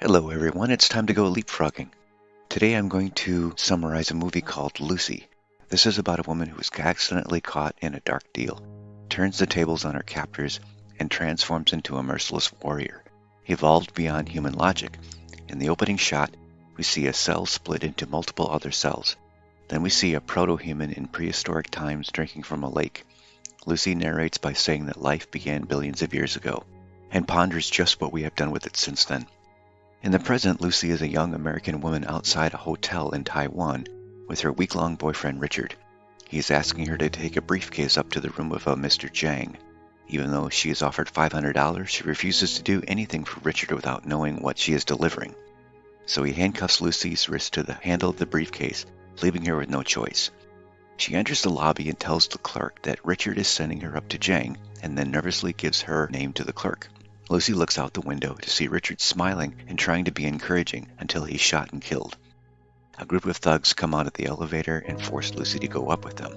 Hello everyone, it's time to go leapfrogging. Today I'm going to summarize a movie called Lucy. This is about a woman who is accidentally caught in a dark deal, turns the tables on her captors, and transforms into a merciless warrior, evolved beyond human logic. In the opening shot, we see a cell split into multiple other cells. Then we see a proto-human in prehistoric times drinking from a lake. Lucy narrates by saying that life began billions of years ago, and ponders just what we have done with it since then. In the present, Lucy is a young American woman outside a hotel in Taiwan with her week-long boyfriend Richard. He is asking her to take a briefcase up to the room of a Mr. Jang. Even though she is offered $500, she refuses to do anything for Richard without knowing what she is delivering. So he handcuffs Lucy's wrist to the handle of the briefcase, leaving her with no choice. She enters the lobby and tells the clerk that Richard is sending her up to Jang, and then nervously gives her name to the clerk. Lucy looks out the window to see Richard smiling and trying to be encouraging until he's shot and killed. A group of thugs come out of the elevator and force Lucy to go up with them.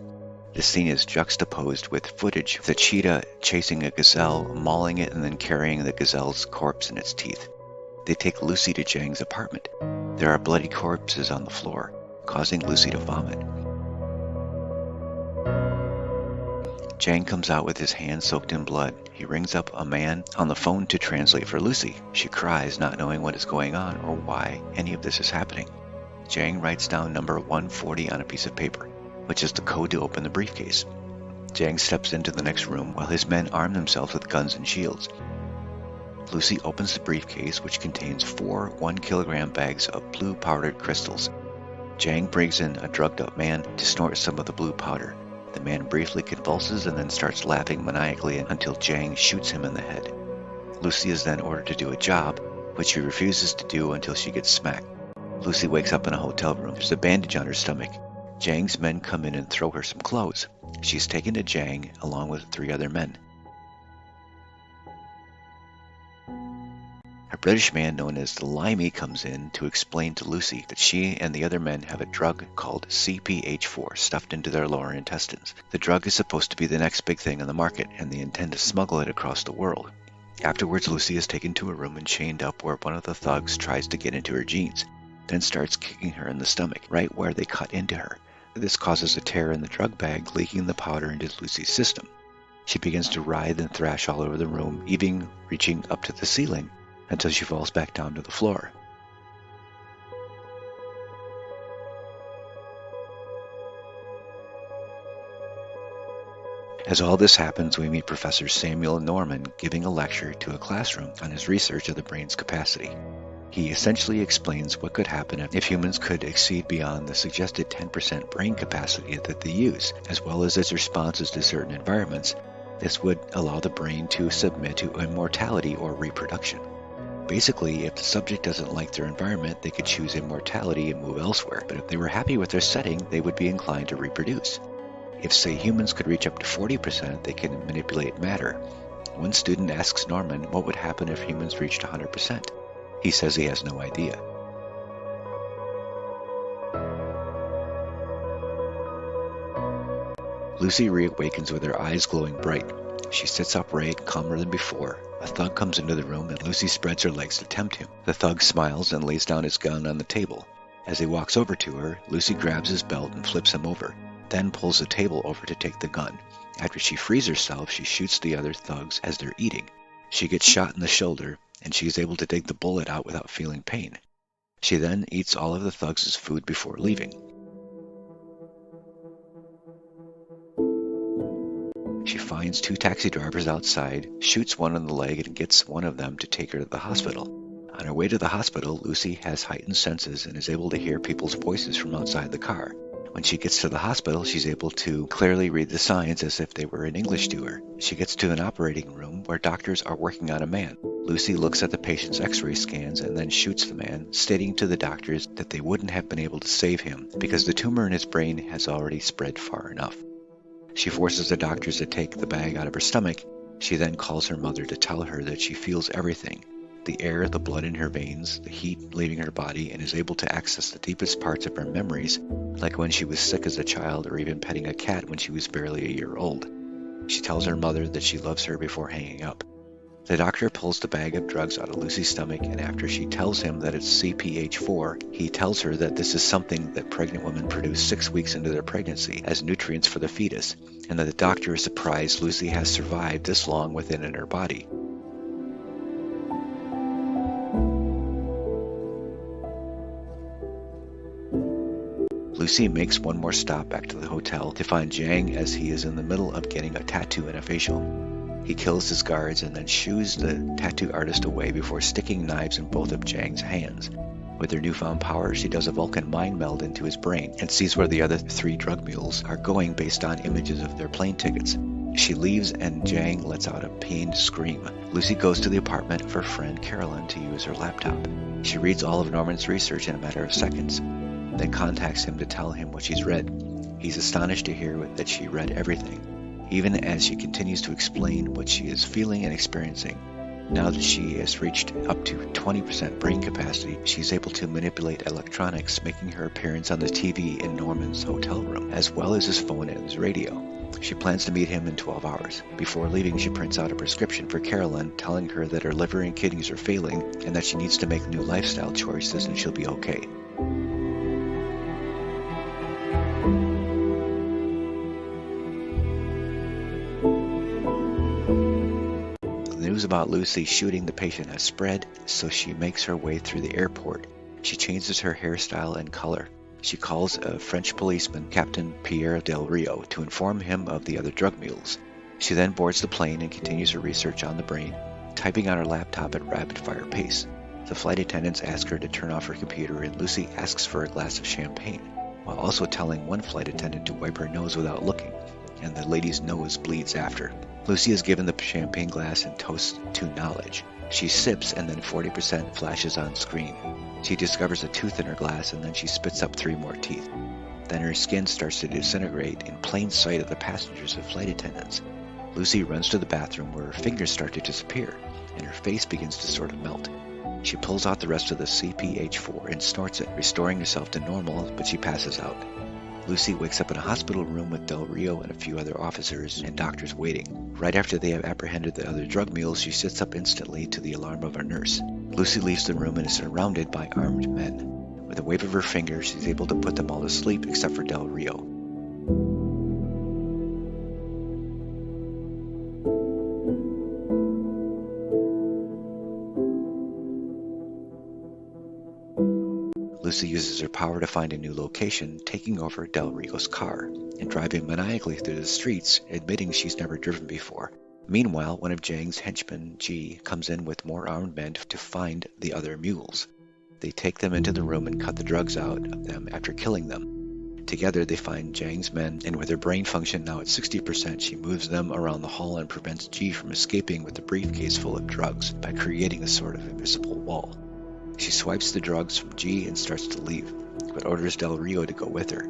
This scene is juxtaposed with footage of the cheetah chasing a gazelle, mauling it, and then carrying the gazelle's corpse in its teeth. They take Lucy to Jang's apartment. There are bloody corpses on the floor, causing Lucy to vomit. Jang comes out with his hands soaked in blood. He rings up a man on the phone to translate for Lucy. She cries, not knowing what is going on or why any of this is happening. Jang writes down number 140 on a piece of paper, which is the code to open the briefcase. Jang steps into the next room while his men arm themselves with guns and shields. Lucy opens the briefcase, which contains 4 1-kilogram bags of blue powdered crystals. Jang brings in a drugged-up man to snort some of the blue powder. The man briefly convulses and then starts laughing maniacally until Jang shoots him in the head. Lucy is then ordered to do a job, which she refuses to do until she gets smacked. Lucy wakes up in a hotel room. There's a bandage on her stomach. Jang's men come in and throw her some clothes. She's taken to Jang along with 3 other men. A British man known as the Limey comes in to explain to Lucy that she and the other men have a drug called CPH4 stuffed into their lower intestines. The drug is supposed to be the next big thing on the market, and they intend to smuggle it across the world. Afterwards, Lucy is taken to a room and chained up where one of the thugs tries to get into her jeans, then starts kicking her in the stomach, right where they cut into her. This causes a tear in the drug bag, leaking the powder into Lucy's system. She begins to writhe and thrash all over the room, even reaching up to the ceiling, until she falls back down to the floor. As all this happens, we meet Professor Samuel Norman giving a lecture to a classroom on his research of the brain's capacity. He essentially explains what could happen if humans could exceed beyond the suggested 10% brain capacity that they use, as well as its responses to certain environments. This would allow the brain to submit to immortality or reproduction. Basically, if the subject doesn't like their environment, they could choose immortality and move elsewhere, but if they were happy with their setting, they would be inclined to reproduce. If, say, humans could reach up to 40%, they can manipulate matter. One student asks Norman what would happen if humans reached 100%. He says he has no idea. Lucy reawakens with her eyes glowing bright. She sits upright, calmer than before. A thug comes into the room and Lucy spreads her legs to tempt him. The thug smiles and lays down his gun on the table. As he walks over to her, Lucy grabs his belt and flips him over, then pulls the table over to take the gun. After she frees herself, she shoots the other thugs as they're eating. She gets shot in the shoulder, and she is able to take the bullet out without feeling pain. She then eats all of the thugs' food before leaving. She finds 2 taxi drivers outside, shoots one in the leg, and gets one of them to take her to the hospital. On her way to the hospital, Lucy has heightened senses and is able to hear people's voices from outside the car. When she gets to the hospital, she's able to clearly read the signs as if they were in English to her. She gets to an operating room where doctors are working on a man. Lucy looks at the patient's x-ray scans and then shoots the man, stating to the doctors that they wouldn't have been able to save him because the tumor in his brain has already spread far enough. She forces the doctors to take the bag out of her stomach. She then calls her mother to tell her that she feels everything. The air, the blood in her veins, the heat leaving her body, and is able to access the deepest parts of her memories, like when she was sick as a child or even petting a cat when she was barely a year old. She tells her mother that she loves her before hanging up. The doctor pulls the bag of drugs out of Lucy's stomach, and after she tells him that it's CPH4, he tells her that this is something that pregnant women produce 6 weeks into their pregnancy as nutrients for the fetus, and that the doctor is surprised Lucy has survived this long with it in her body. Lucy makes one more stop back to the hotel to find Jang as he is in the middle of getting a tattoo and a facial. He kills his guards and then shoos the tattoo artist away before sticking knives in both of Jang's hands. With her newfound power, she does a Vulcan mind meld into his brain and sees where the other 3 drug mules are going based on images of their plane tickets. She leaves and Jang lets out a pained scream. Lucy goes to the apartment of her friend Carolyn to use her laptop. She reads all of Norman's research in a matter of seconds, then contacts him to tell him what she's read. He's astonished to hear that she read everything, even as she continues to explain what she is feeling and experiencing. Now that she has reached up to 20% brain capacity, she's able to manipulate electronics, making her appearance on the TV in Norman's hotel room, as well as his phone and his radio. She plans to meet him in 12 hours. Before leaving, she prints out a prescription for Carolyn, telling her that her liver and kidneys are failing, and that she needs to make new lifestyle choices and she'll be okay. News about Lucy shooting the patient has spread, so she makes her way through the airport. She changes her hairstyle and color. She calls a French policeman, Captain Pierre Del Rio, to inform him of the other drug mules. She then boards the plane and continues her research on the brain, typing on her laptop at rapid-fire pace. The flight attendants ask her to turn off her computer, and Lucy asks for a glass of champagne, while also telling one flight attendant to wipe her nose without looking, and the lady's nose bleeds after. Lucy is given the champagne glass and toasts to knowledge. She sips and then 40% flashes on screen. She discovers a tooth in her glass and then she spits up 3 more teeth. Then her skin starts to disintegrate in plain sight of the passengers and flight attendants. Lucy runs to the bathroom where her fingers start to disappear and her face begins to sort of melt. She pulls out the rest of the CPH4 and snorts it, restoring herself to normal, but she passes out. Lucy wakes up in a hospital room with Del Rio and a few other officers and doctors waiting. Right after they have apprehended the other drug mules, she sits up instantly to the alarm of a nurse. Lucy leaves the room and is surrounded by armed men. With a wave of her finger, she's able to put them all to sleep except for Del Rio. Lucy uses her power to find a new location, taking over Del Rio's car, and driving maniacally through the streets, admitting she's never driven before. Meanwhile, one of Jang's henchmen, G, comes in with more armed men to find the other mules. They take them into the room and cut the drugs out of them after killing them. Together they find Jang's men, and with her brain function now at 60%, she moves them around the hall and prevents G from escaping with the briefcase full of drugs by creating a sort of invisible wall. She swipes the drugs from G and starts to leave, but orders Del Rio to go with her.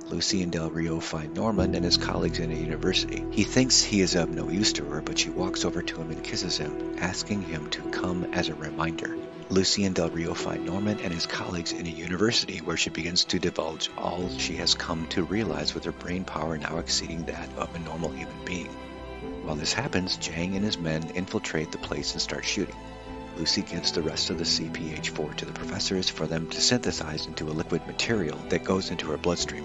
Lucy and Del Rio find Norman and his colleagues in a university. He thinks he is of no use to her, but she walks over to him and kisses him, asking him to come as a reminder. Lucy and Del Rio find Norman and his colleagues in a university where she begins to divulge all she has come to realize with her brain power now exceeding that of a normal human being. While this happens, Jang and his men infiltrate the place and start shooting. Lucy gives the rest of the CPH4 to the professors for them to synthesize into a liquid material that goes into her bloodstream.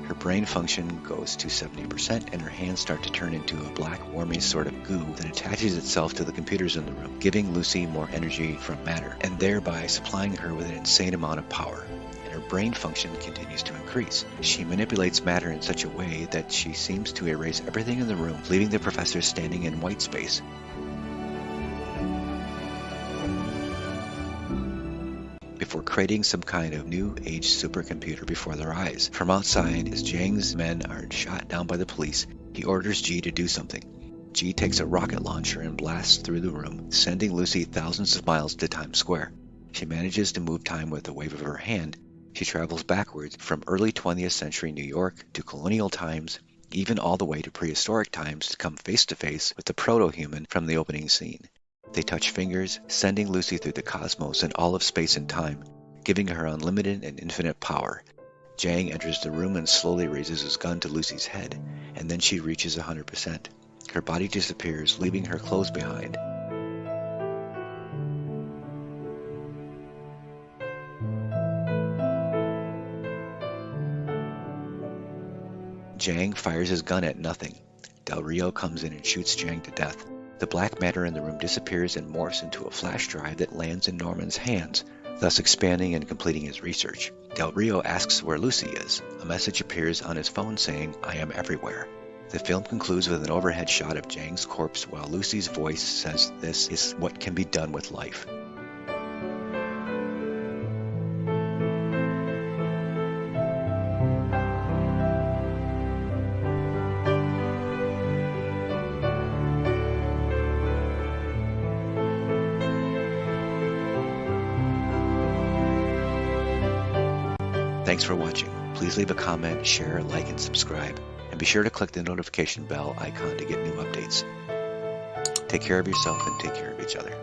Her brain function goes to 70% and her hands start to turn into a black, wormy sort of goo that attaches itself to the computers in the room, giving Lucy more energy from matter, and thereby supplying her with an insane amount of power. And her brain function continues to increase. She manipulates matter in such a way that she seems to erase everything in the room, leaving the professors standing in white space. Before creating some kind of new age supercomputer before their eyes. From outside, as Jang's men are shot down by the police, he orders G to do something. G takes a rocket launcher and blasts through the room, sending Lucy thousands of miles to Times Square. She manages to move time with a wave of her hand. She travels backwards from early 20th century New York to colonial times, even all the way to prehistoric times to come face to face with the proto-human from the opening scene. They touch fingers, sending Lucy through the cosmos and all of space and time, giving her unlimited and infinite power. Jang enters the room and slowly raises his gun to Lucy's head, and then she reaches 100%. Her body disappears, leaving her clothes behind. Jang fires his gun at nothing. Del Rio comes in and shoots Jang to death. The black matter in the room disappears and morphs into a flash drive that lands in Norman's hands, thus expanding and completing his research. Del Rio asks where Lucy is. A message appears on his phone saying, "I am everywhere." The film concludes with an overhead shot of Jang's corpse while Lucy's voice says this is what can be done with life. Thanks for watching. Please leave a comment, share, like, and subscribe. And be sure to click the notification bell icon to get new updates. Take care of yourself and take care of each other.